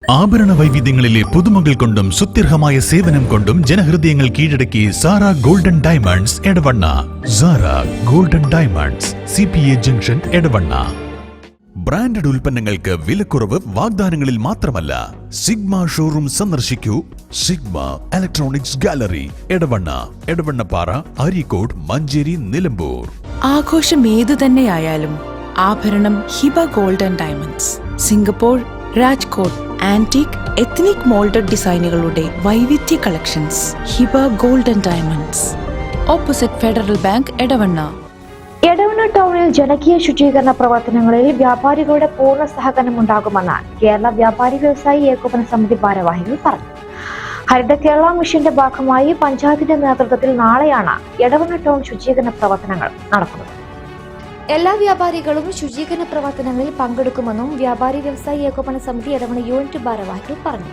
ആഭരണ വൈവിധ്യങ്ങളിലെ പുതുമകൾ കൊണ്ടും സുത്യർഹമായ സേവനം കൊണ്ടും ജനഹൃദയങ്ങൾ കീഴടക്കി Sara Golden Diamonds Edavanna. Sara Golden Diamonds, CPA junction, Edavanna. Branded ഉൽപ്പന്നങ്ങൾക്ക് വിലക്കുറവ് വാഗ്ദാനങ്ങളിൽ മാത്രമല്ല. സിഗ്മ ഷോറൂം സന്ദർശിക്കൂ. Sigma Electronics Gallery, Edavanna, Edavannappara, Areekode, Manjeri, Nilambur. ആഘോഷം ഏതു തന്നെയായാലും ആഭരണം Hiba Golden Diamonds. Singapore, Rajkot antique, ethnic moulded ഡിസൈനുകളുടെ വൈവിധ്യ collections. Hiba Golden Diamonds, opposite Federal Bank, Edavanna. Edavanna ടൗണിൽ ജനകീയ ശുചീകരണ പ്രവർത്തനങ്ങളിൽ വ്യാപാരികളുടെ പൂർണ്ണ സഹകരണം ഉണ്ടാകുമെന്ന് കേരള വ്യാപാരി വ്യവസായി ഏകോപന സമിതി ഭാരവാഹികൾ പറഞ്ഞു. ഹരിത കേരള മിഷന്റെ ഭാഗമായി പഞ്ചായത്തിന്റെ നേതൃത്വത്തിൽ നാളെയാണ് എടവണ്ണ ടൗൺ ശുചീകരണ പ്രവർത്തനങ്ങൾ നടക്കുന്നത്. എല്ലാ വ്യാപാരികളും ശുചീകരണ പ്രവർത്തനങ്ങളിൽ പങ്കെടുക്കുമെന്നും വ്യാപാരി വ്യവസായി ഏകോപന സമിതി എടവണ്ണ യൂണിറ്റ് ഭാരവാഹികൾ പറഞ്ഞു.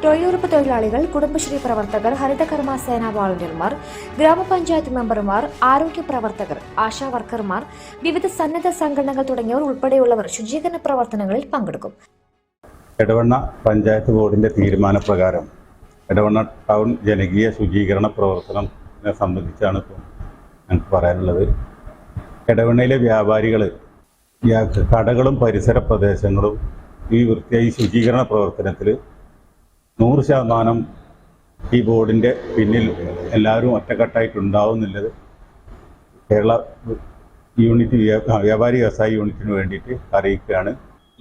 തൊഴിലുറപ്പ് തൊഴിലാളികൾ, കുടുംബശ്രീ പ്രവർത്തകർ, ഹരിതകർമ്മ സേന വോളണ്ടിയർമാർ, ഗ്രാമപഞ്ചായത്ത് മെമ്പർമാർ, ആരോഗ്യ പ്രവർത്തകർ, ആശാ വർക്കർമാർ, വിവിധ സന്നദ്ധ സംഘടനകൾ തുടങ്ങിയവർ ഉൾപ്പെടെയുള്ളവർ ശുചീകരണ പ്രവർത്തനങ്ങളിൽ പങ്കെടുക്കും. എടവണ്ണ പഞ്ചായത്ത് ബോർഡിന്റെ തീരുമാനപ്രകാരം എടവണ്ണ ടൗൺ ജനകീയ ശുചീകരണ പ്രവർത്തനത്തെ സംബന്ധിച്ചാണ് ഇപ്പോൾ ഞങ്ങൾക്ക് പറയാനുള്ളത്. എടവണ്ണയിലെ വ്യാപാരികൾ കടകളും പരിസര പ്രദേശങ്ങളും ഈ വൃത്തിയായി ശുചീകരണ പ്രവർത്തനത്തിൽ 100% ഈ ബോർഡിൻ്റെ പിന്നിൽ എല്ലാവരും ഒറ്റക്കെട്ടായിട്ടുണ്ടാവുന്നുള്ളത് കേരള യൂണിറ്റ് വ്യാപാരി വ്യവസായ യൂണിറ്റിന് വേണ്ടിയിട്ട് അറിയിക്കുകയാണ്.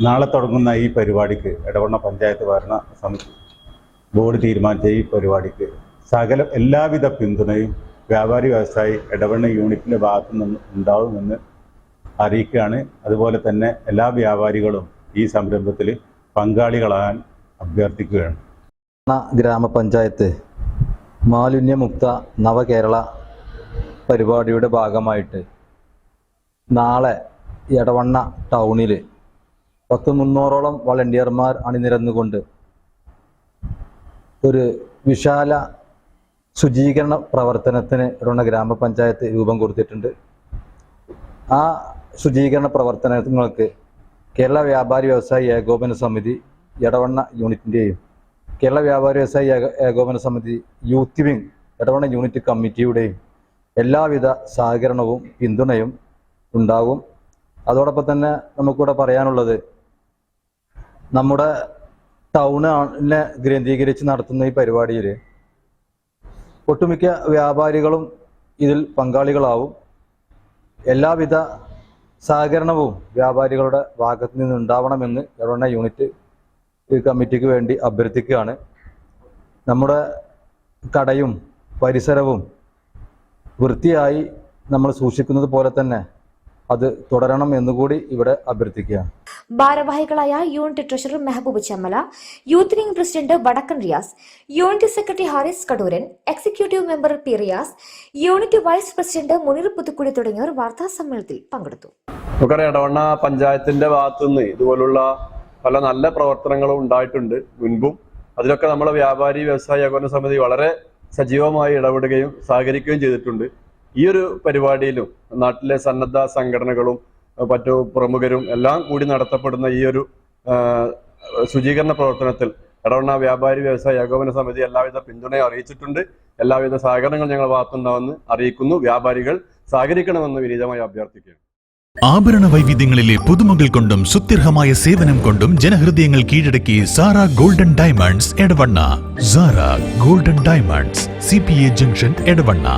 നാളെ തുടങ്ങുന്ന ഈ പരിപാടിക്ക് എടവണ്ണ പഞ്ചായത്ത് ഭരണ സമിതി ബോർഡ് തീരുമാനിച്ച ഈ പരിപാടിക്ക് എല്ലാവിധ പിന്തുണയും വ്യാപാരി വ്യവസായി എടവണ്ണ യൂണിറ്റിൻ്റെ ഭാഗത്തു നിന്ന് ഉണ്ടാവുമെന്ന് അറിയിക്കുകയാണ്. അതുപോലെ തന്നെ എല്ലാ വ്യാപാരികളും ഈ സംരംഭത്തിൽ പങ്കാളികളാകാൻ അഭ്യർത്ഥിക്കുകയാണ്. ഗ്രാമപഞ്ചായത്ത് മാലിന്യമുക്ത നവകേരള പരിപാടിയുടെ ഭാഗമായിട്ട് നാളെ എടവണ്ണ ടൗണിൽ 300ഓളം വളണ്ടിയർമാർ അണിനിരന്നുകൊണ്ട് ഒരു വിശാല ശുചീകരണ പ്രവർത്തനത്തിന് എടവണ്ണ ഗ്രാമപഞ്ചായത്ത് രൂപം കൊടുത്തിട്ടുണ്ട്. ആ ശുചീകരണ പ്രവർത്തനങ്ങൾക്ക് കേരള വ്യാപാരി വ്യവസായി ഏകോപന സമിതി എടവണ്ണ യൂണിറ്റിൻ്റെയും കേരള വ്യാപാരി വ്യവസായി ഏകോപന സമിതി യൂത്ത് വിംഗ് എടവണ്ണ യൂണിറ്റ് കമ്മിറ്റിയുടെയും എല്ലാവിധ സഹകരണവും പിന്തുണയും ഉണ്ടാകും. അതോടൊപ്പം തന്നെ നമുക്കിവിടെ പറയാനുള്ളത്, നമ്മുടെ ടൗണിനെ കേന്ദ്രീകരിച്ച് നടത്തുന്ന ഈ പരിപാടിയിൽ ഒട്ടുമിക്ക വ്യാപാരികളും ഇതിൽ പങ്കാളികളാവും. എല്ലാവിധ സഹകരണവും വ്യാപാരികളുടെ ഭാഗത്ത് നിന്ന് ഉണ്ടാവണമെന്ന് എടവണ്ണ യൂണിറ്റ് കമ്മിറ്റിക്ക് വേണ്ടി അഭ്യർത്ഥിക്കുകയാണ്. നമ്മുടെ കടയും പരിസരവും വൃത്തിയായി നമ്മൾ സൂക്ഷിക്കുന്നത് പോലെ തന്നെ അത് തുടരണം എന്നുകൂടി ഇവിടെ അഭ്യർത്ഥിക്കുകയാണ്. ഭാരവാഹികളായ unit treasurer Mehaboob Chammala, youth wing president Vadakkan Riyas, unit secretary Haris Kadooran, executive member P Riyas, unit vice president Muneer Puthukkudi തുടങ്ങിയവർ വാർത്താ സമ്മേളനത്തിൽ പങ്കെടുത്തു. എടവണ്ണ പഞ്ചായത്തിന്റെ ഭാഗത്തുനിന്ന് ഇതുപോലുള്ള പല നല്ല പ്രവർത്തനങ്ങളും ഉണ്ടായിട്ടുണ്ട് മുൻപും. അതിലൊക്കെ നമ്മളെ വ്യാപാരി വ്യവസായ ഏകോപന സമിതി വളരെ സജീവമായി ഇടപെടുകയും സഹകരിക്കുകയും ചെയ്തിട്ടുണ്ട്. ഈ ഒരു പരിപാടിയിലും നാട്ടിലെ സന്നദ്ധ സംഘടനകളും മറ്റു പ്രമുഖരും എല്ലാം കൂടി നടത്തപ്പെടുന്ന ഈ ഒരു ശുചീകരണ പ്രവർത്തനത്തിൽ എടവണ്ണ വ്യാപാരി വ്യവസായ ഏകോപന സമിതി എല്ലാവിധ പിന്തുണയും അറിയിച്ചിട്ടുണ്ട്. എല്ലാവിധ സഹകരണങ്ങൾ ഞങ്ങളുടെ ഭാഗത്തുനിന്നാണെന്ന് അറിയിക്കുന്നു. വ്യാപാരികൾ സഹകരിക്കണമെന്ന് വിനീതമായി അഭ്യർത്ഥിക്കുകയാണ്. ആഭരണ വൈവിധ്യങ്ങളിലെ പുതുമകൾ കൊണ്ടും സുത്യർഹമായ സേവനം കൊണ്ടും ജനഹൃദയങ്ങൾ കീഴടക്കി Sara Golden Diamonds, Edavanna. Sara Golden Diamonds, CPA junction, Edavanna.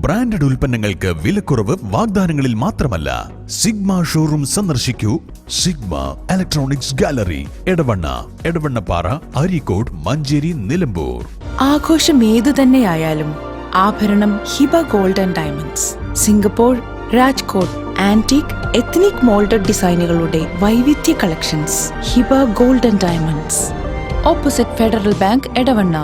Branded ഉൽപ്പന്നങ്ങൾക്ക് വിലക്കുറവ് വാഗ്ദാനങ്ങളിൽ മാത്രമല്ല. സിഗ്മ ഷോറൂം സന്ദർശിക്കൂ. Sigma Electronics Gallery, Edavanna, Edavannappara, Areekode, Manjeri, Nilambur. ആഘോഷം ഏതു തന്നെയായാലും ആഭരണം Hiba Golden Diamonds. Singapore, Rajkot antique, ethnic moulded ഡിസൈനുകളുടെ വൈവിധ്യ collections. Hiba Golden Diamonds, opposite Federal Bank, Edavanna.